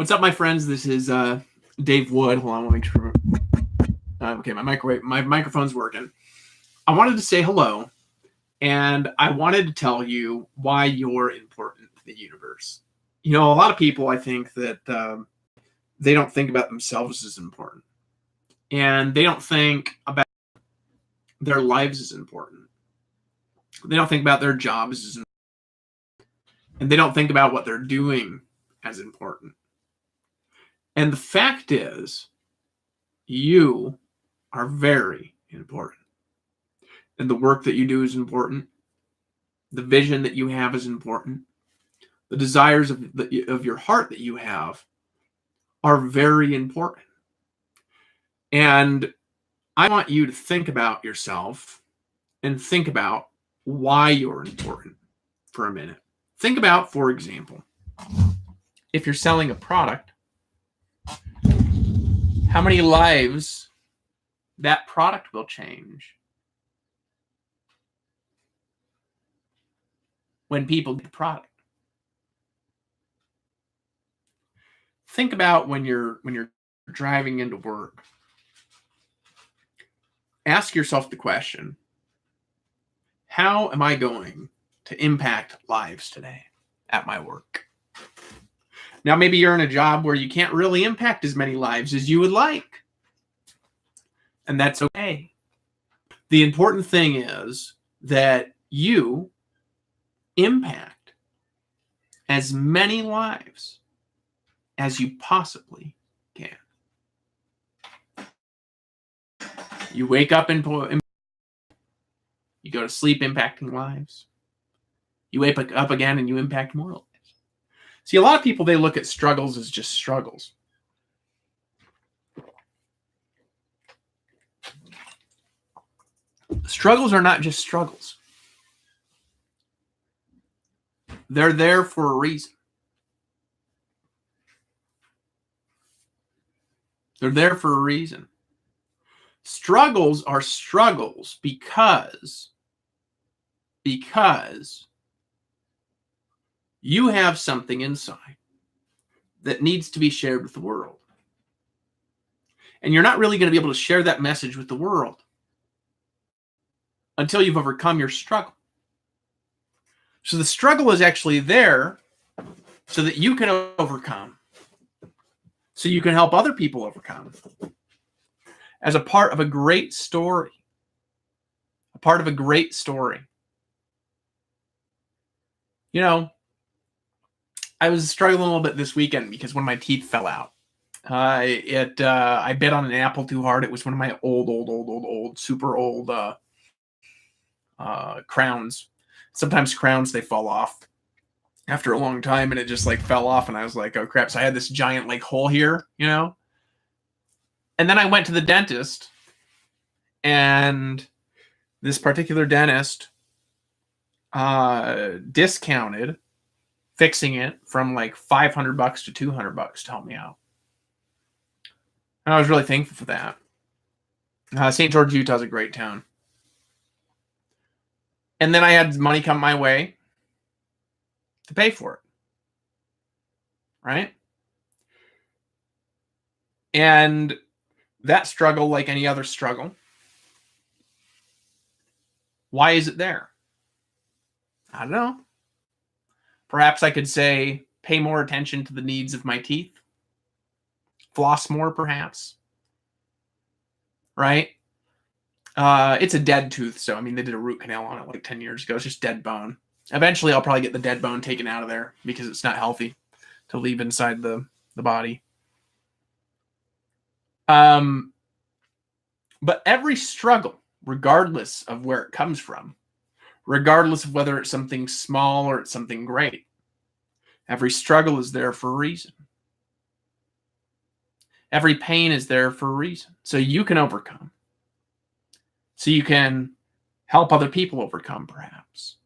What's up, my friends? This is Dave Wood. Hold on, let me make sure. Okay, my microphone's working. I wanted to say hello, and I wanted to tell you why you're important to the universe. You know, a lot of people, I think that they don't think about themselves as important, and they don't think about their lives as important. They don't think about their jobs as important, and they don't think about what they're doing as important. And the fact is, you are very important. And the work that you do is important. The vision that you have is important. The desires of your heart that you have are very important. And I want you to think about yourself and think about why you're important for a minute. Think about, for example, if you're selling a product, how many lives that product will change when people get the product. Think about when you're driving into work. Ask yourself the question, how am I going to impact lives today at my work? Now, maybe you're in a job where you can't really impact as many lives as you would like. And that's okay. The important thing is that you impact as many lives as you possibly can. You wake up and you go to sleep impacting lives. You wake up again and you impact more lives. See, a lot of people, they look at struggles as just struggles. Struggles are not just struggles. They're there for a reason. They're there for a reason. Struggles are struggles because you have something inside that needs to be shared with the world. And you're not really going to be able to share that message with the world until you've overcome your struggle. So the struggle is actually there so that you can overcome, so you can help other people overcome, as a part of a great story. A part of a great story. You know, I was struggling a little bit this weekend because one of my teeth fell out. I bit on an apple too hard. It was one of my old, super old crowns. Sometimes crowns, they fall off after a long time, and it just like fell off, and I was like, oh crap. So I had this giant like hole here, you know? And then I went to the dentist, and this particular dentist discounted fixing it from like $500 to $200 to help me out. And I was really thankful for that. St. George, Utah is a great town. And then I had money come my way to pay for it. Right? And that struggle, like any other struggle, why is it there? I don't know. Perhaps I could say, pay more attention to the needs of my teeth. Floss more, perhaps. Right? It's a dead tooth, so I mean, they did a root canal on it like 10 years ago. It's just dead bone. Eventually, I'll probably get the dead bone taken out of there because it's not healthy to leave inside the body. But every struggle, regardless of where it comes from, regardless of whether it's something small or it's something great, every struggle is there for a reason. Every pain is there for a reason. So you can overcome. So you can help other people overcome, perhaps.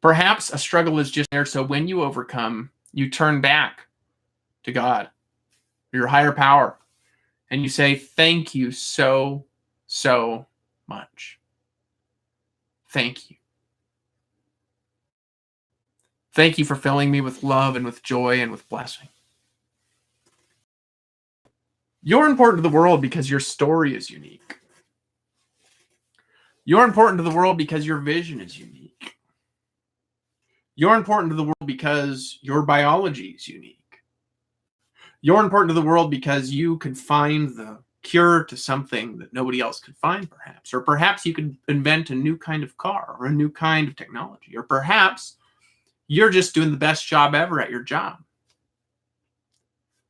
Perhaps a struggle is just there so when you overcome, you turn back to God, your higher power, and you say, thank you so, so much. Thank you. Thank you for filling me with love and with joy and with blessing. You're important to the world because your story is unique. You're important to the world because your vision is unique. You're important to the world because your biology is unique. You're important to the world because you could find the cure to something that nobody else could find, perhaps. Or perhaps you could invent a new kind of car or a new kind of technology. Or perhaps you're just doing the best job ever at your job.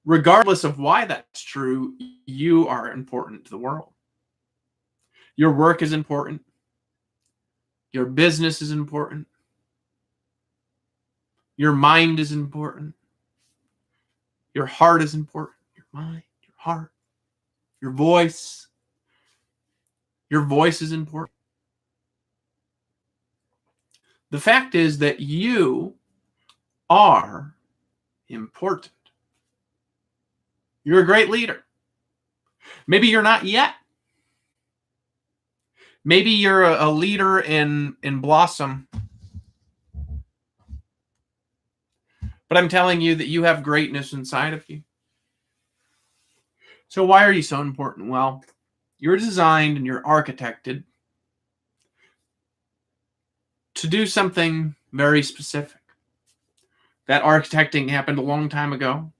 Regardless of why that's true, you are important to the world. Your work is important. Your business is important. Your mind is important. Your heart is important. Your mind, your heart, your voice. Your voice is important. The fact is that you are important. You're a great leader. Maybe you're not yet. Maybe you're a leader in blossom. But I'm telling you that you have greatness inside of you. So why are you so important? Well, you're designed and you're architected to do something very specific. That architecting happened a long time ago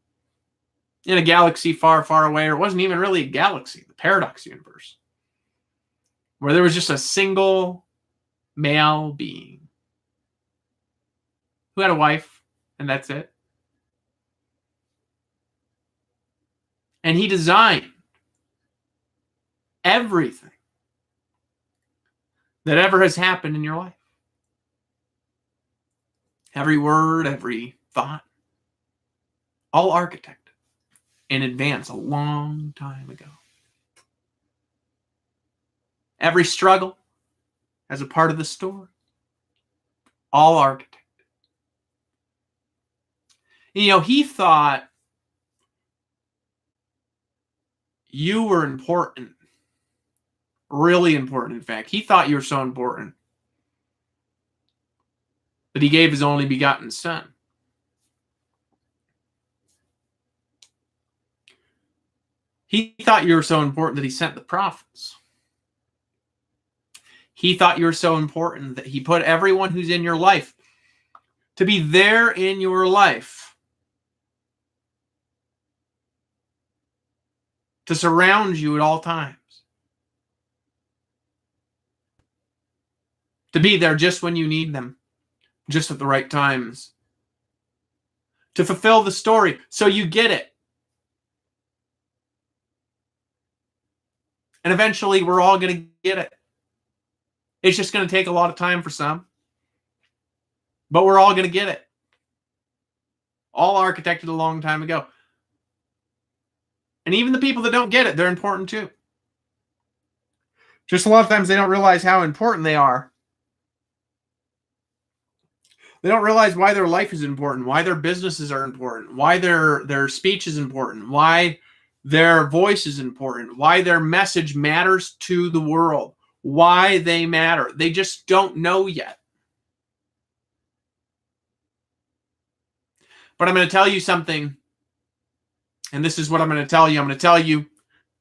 in a galaxy far, far away, or it wasn't even really a galaxy, the Paradox Universe, where there was just a single male being who had a wife, and that's it. And he designed everything that ever has happened in your life. Every word, every thought, all architected in advance a long time ago. Every struggle as a part of the story, all architected. You know, he thought you were important, really important, in fact. He thought you were so important that he gave his only begotten son. He thought you were so important that he sent the prophets. He thought you were so important that he put everyone who's in your life to be there in your life, to surround you at all times, to be there just when you need them, just at the right times, to fulfill the story so you get it. And eventually we're all going to get it. It's just going to take a lot of time for some, but we're all going to get it. All architected a long time ago. And even the people that don't get it, they're important too. Just a lot of times they don't realize how important they are. They don't realize why their life is important, why their businesses are important, why their speech is important, why their voice is important, why their message matters to the world, why they matter. They just don't know yet. But I'm going to tell you something, and this is what I'm going to tell you. I'm going to tell you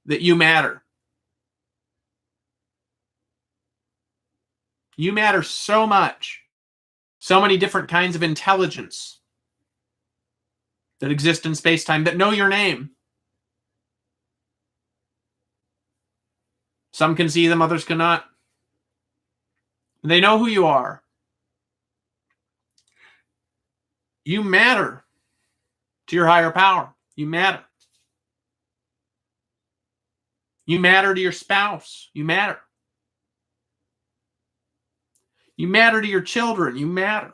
that you matter. You matter so much. So many different kinds of intelligence that exist in space-time that know your name. Some can see them, others cannot. They know who you are. You matter to your higher power. You matter. You matter to your spouse. You matter. You matter to your children. You matter.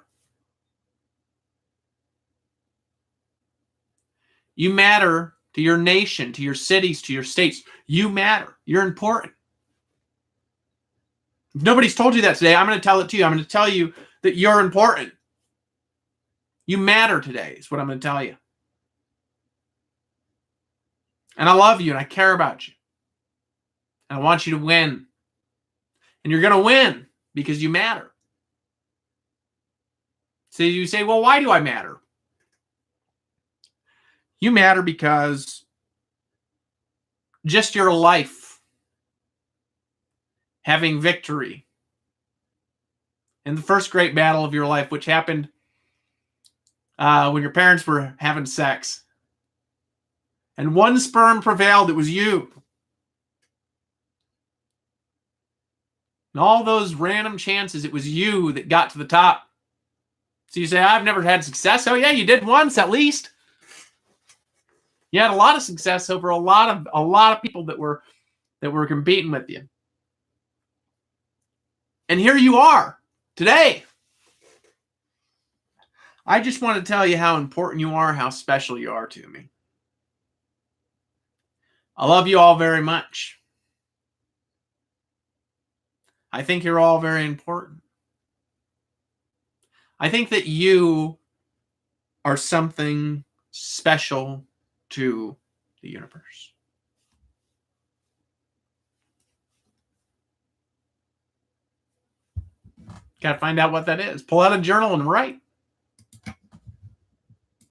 You matter to your nation, to your cities, to your states. You matter. You're important. If nobody's told you that today, I'm going to tell it to you. I'm going to tell you that you're important. You matter today is what I'm going to tell you. And I love you and I care about you. And I want you to win. And you're going to win because you matter. So you say, well, why do I matter? You matter because just your life having victory in the first great battle of your life, which happened when your parents were having sex. And one sperm prevailed, it was you. And all those random chances, it was you that got to the top. So you say, I've never had success. Oh yeah, you did once at least. You had a lot of success over a lot of people that were competing with you. And here you are today. I just want to tell you how important you are, how special you are to me. I love you all very much. I think you're all very important. I think that you are something special to the universe. Got to find out what that is. Pull out a journal and write.